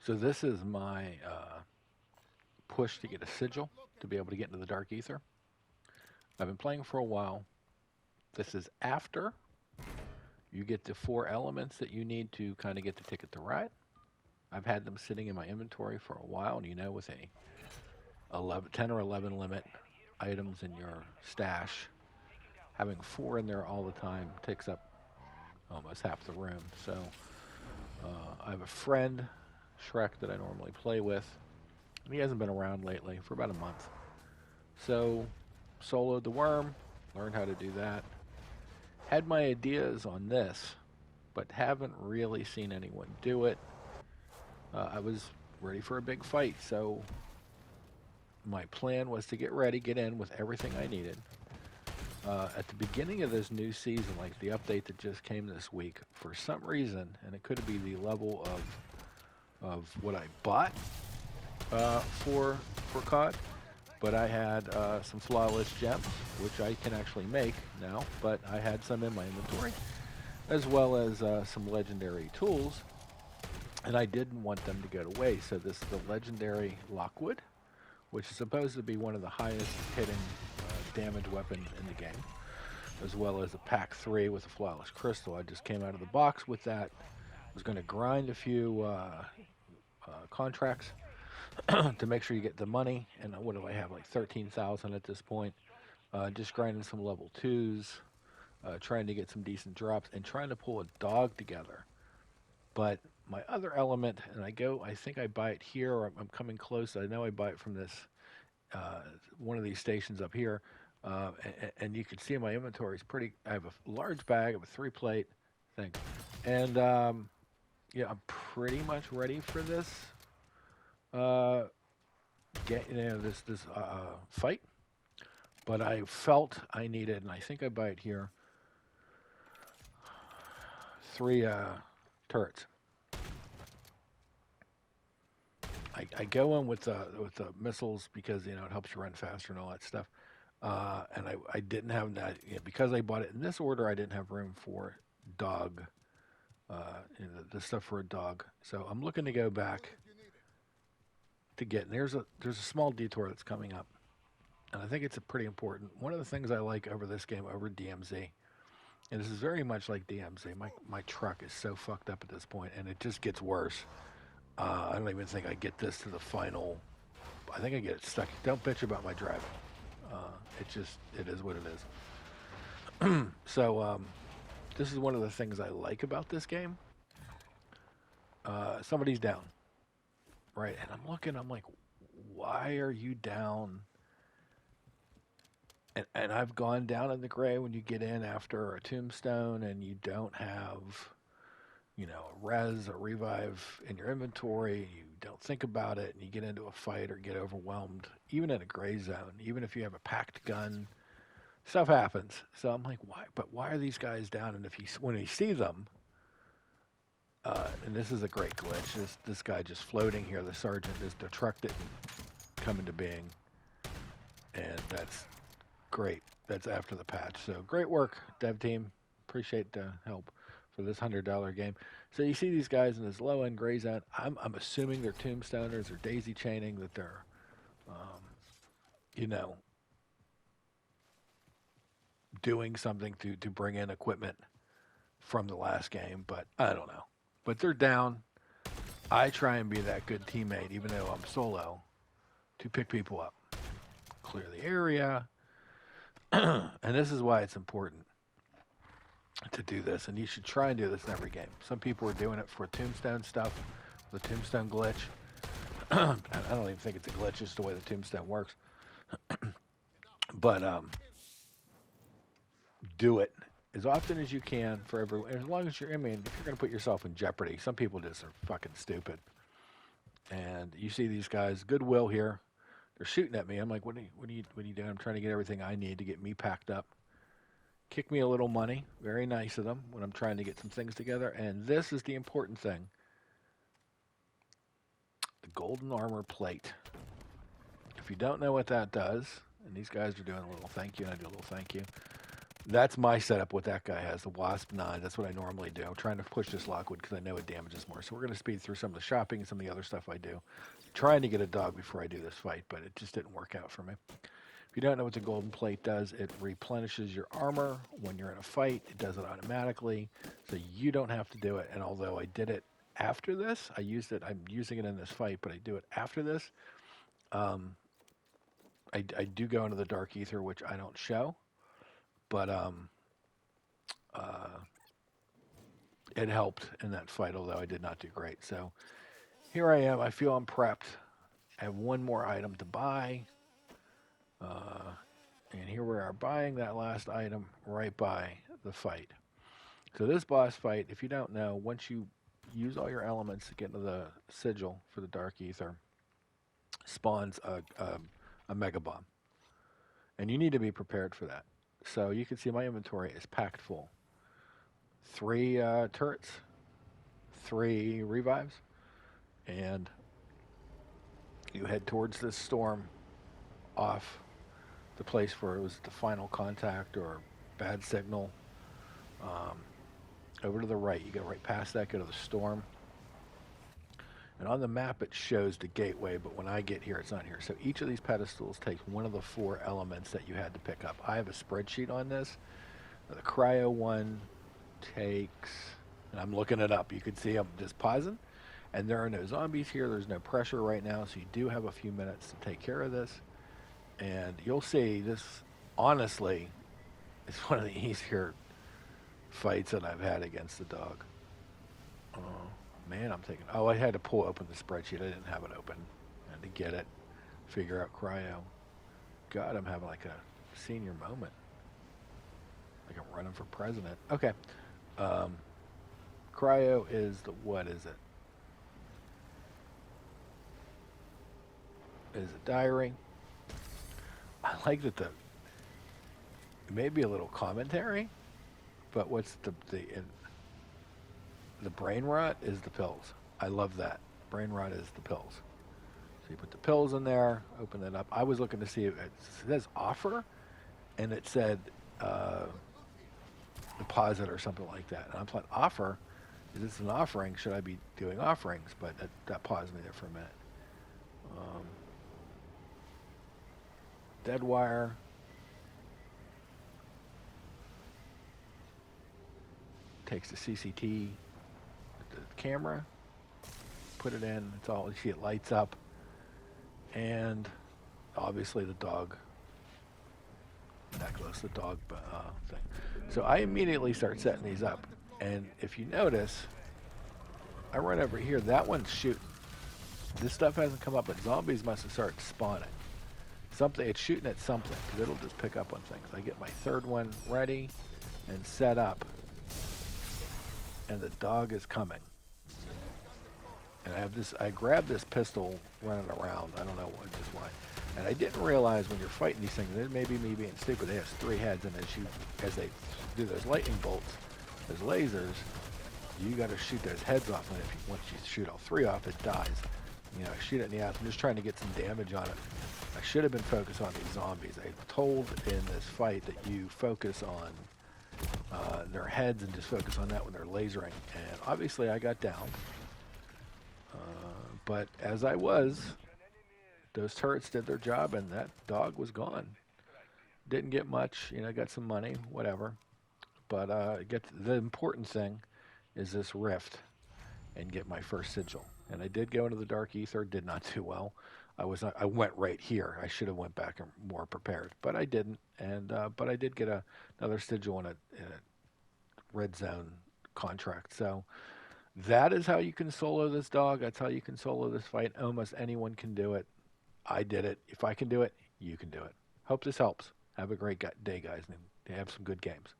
So this is my push to get a sigil to be able to get into the dark ether. I've been playing for a while. This is after you get the 4 elements that you need to kind of get the ticket to ride. I've had them sitting in my inventory for a while, and with a 10 or 11 limit items in your stash, having 4 in there all the time takes up almost half the room. So I have a friend, Shrek, that I normally play with, and he hasn't been around lately for about a month. So soloed the worm, learned how to do that. Had my ideas on this, but haven't really seen anyone do it. I was ready for a big fight, so my plan was to get ready, get in with everything I needed. At the beginning of this new season, like the update that just came this week, for some reason, and it could be the level of what I bought for COD, but I had some flawless gems, which I can actually make now, but I had some in my inventory, as well as some legendary tools, and I didn't want them to go to waste. So this is the legendary Lockwood, which is supposed to be one of the highest hitting damage weapons in the game, as well as a pack 3 with a flawless crystal. I just came out of the box with that. Was going to grind a few contracts to make sure you get the money. And what do I have, like 13,000 at this point? Just grinding some level 2s, trying to get some decent drops, and trying to pull a dog together. But my other element, and I think I buy it here, or I'm coming close. I know I buy it from this one of these stations up here, and you can see in my inventory, it's pretty. I have a large bag of a 3-plate thing, and yeah, I'm pretty much ready for this. This fight, but I felt I needed, and I think I buy it here. 3 turrets. I go in with the missiles because it helps you run faster and all that stuff. And I didn't have that because I bought it in this order. I didn't have room for dog, the stuff for a dog. So I'm looking to go back to get. And there's a small detour that's coming up, and I think it's a pretty important. One of the things I like over this game over DMZ, and this is very much like DMZ. My truck is so fucked up at this point, and it just gets worse. I don't even think I get this to the final. I think I get it stuck. Don't bitch about my driving. It is what it is. So this is one of the things I like about this game. Somebody's down, right? And I'm looking. I'm like, why are you down? And I've gone down in the gray when you get in after a tombstone and you don't have a res or revive in your inventory, you don't think about it, and you get into a fight or get overwhelmed, even in a gray zone, even if you have a packed gun, stuff happens. So I'm like, why? But why are these guys down? And when you see them, and this is a great glitch, this guy just floating here, the sergeant, the truck didn't come into being, and that's great. That's after the patch. So great work, dev team. Appreciate the help for this $100 game. So you see these guys in this low-end gray zone. I'm assuming they're tombstoners or daisy chaining, that they're, doing something to bring in equipment from the last game. But I don't know. But they're down. I try and be that good teammate, even though I'm solo, to pick people up, clear the area. And this is why it's important to do this, and you should try and do this in every game. Some people are doing it for tombstone stuff, the tombstone glitch. I don't even think it's a glitch, just the way the tombstone works. But do it as often as you can for everyone, as long as if you're going to put yourself in jeopardy. Some people just are fucking stupid. And you see these guys, Goodwill here, they're shooting at me. I'm like, what are you doing? I'm trying to get everything I need to get me packed up. Kick me a little money. Very nice of them when I'm trying to get some things together. And this is the important thing. The golden armor plate. If you don't know what that does, and these guys are doing a little thank you, and I do a little thank you. That's my setup. What that guy has, the Wasp 9. That's what I normally do. I'm trying to push this Lockwood because I know it damages more. So we're going to speed through some of the shopping and some of the other stuff I do. Trying to get a dog before I do this fight, but it just didn't work out for me. If you don't know what the golden plate does, it replenishes your armor when you're in a fight. It does it automatically, so you don't have to do it. And although I did it after this, I used it. I'm using it in this fight, but I do it after this. Um, I do go into the dark ether, which I don't show, but uh, it helped in that fight. Although I did not do great. So here I am. I feel I'm prepped. I have one more item to buy. And here we are buying that last item right by the fight. So this boss fight, if you don't know, once you use all your elements to get into the sigil for the dark ether, spawns a mega bomb. And you need to be prepared for that. So you can see my inventory is packed full. 3 turrets, 3 revives, and you head towards this storm off the place where it was the final contact or bad signal. Over to the right, you go right past that, go to the storm. And on the map it shows the gateway, but when I get here, it's not here. So each of these pedestals takes one of the 4 elements that you had to pick up. I have a spreadsheet on this. The cryo one takes, and I'm looking it up. You can see I'm just pausing. And there are no zombies here. There's no pressure right now, so you do have a few minutes to take care of this. And you'll see this, honestly, is one of the easier fights that I've had against the dog. Oh, man, I'm thinking, oh, I had to pull open the spreadsheet. I didn't have it open. I had to get it, figure out cryo. God, I'm having like a senior moment. Like I'm running for president. Okay. Cryo is the, what is it? Is a diary. I like that it may be a little commentary, but what's the brain rot is the pills. I love that. Brain rot is the pills. So you put the pills in there, open it up. I was looking to see if it says offer, and it said deposit or something like that. And I'm like, offer? Is this an offering? Should I be doing offerings? But that paused me there for a minute. Dead wire. Takes the CCT, the camera, put it in. It's all, you see it lights up. And obviously the dog necklace, the dog thing. So I immediately start setting these up. And if you notice, I run over here. That one's shooting. This stuff hasn't come up, but zombies must have started spawning. Something, it's shooting at something, because it'll just pick up on things. I get my 3rd one ready and set up, and the dog is coming. And I have this, I grabbed this pistol running around. I don't know just why. And I didn't realize when you're fighting these things, it may be me being stupid, they have 3 heads, and as they do those lightning bolts, those lasers, you got to shoot those heads off, and once you shoot all 3 off, it dies. You know, I shoot it in the ass. I'm just trying to get some damage on it. I should have been focused on these zombies. I was told in this fight that you focus on their heads and just focus on that when they're lasering. And obviously I got down. But as I was, those turrets did their job, and that dog was gone. Didn't get much, you know, got some money, whatever. But the important thing is this rift and get my first sigil. And I did go into the dark ether, did not do well. I went right here. I should have went back and more prepared, but I didn't. And but I did get another sigil in a red zone contract. So that is how you can solo this dog. That's how you can solo this fight. Almost anyone can do it. I did it. If I can do it, you can do it. Hope this helps. Have a great day, guys, and have some good games.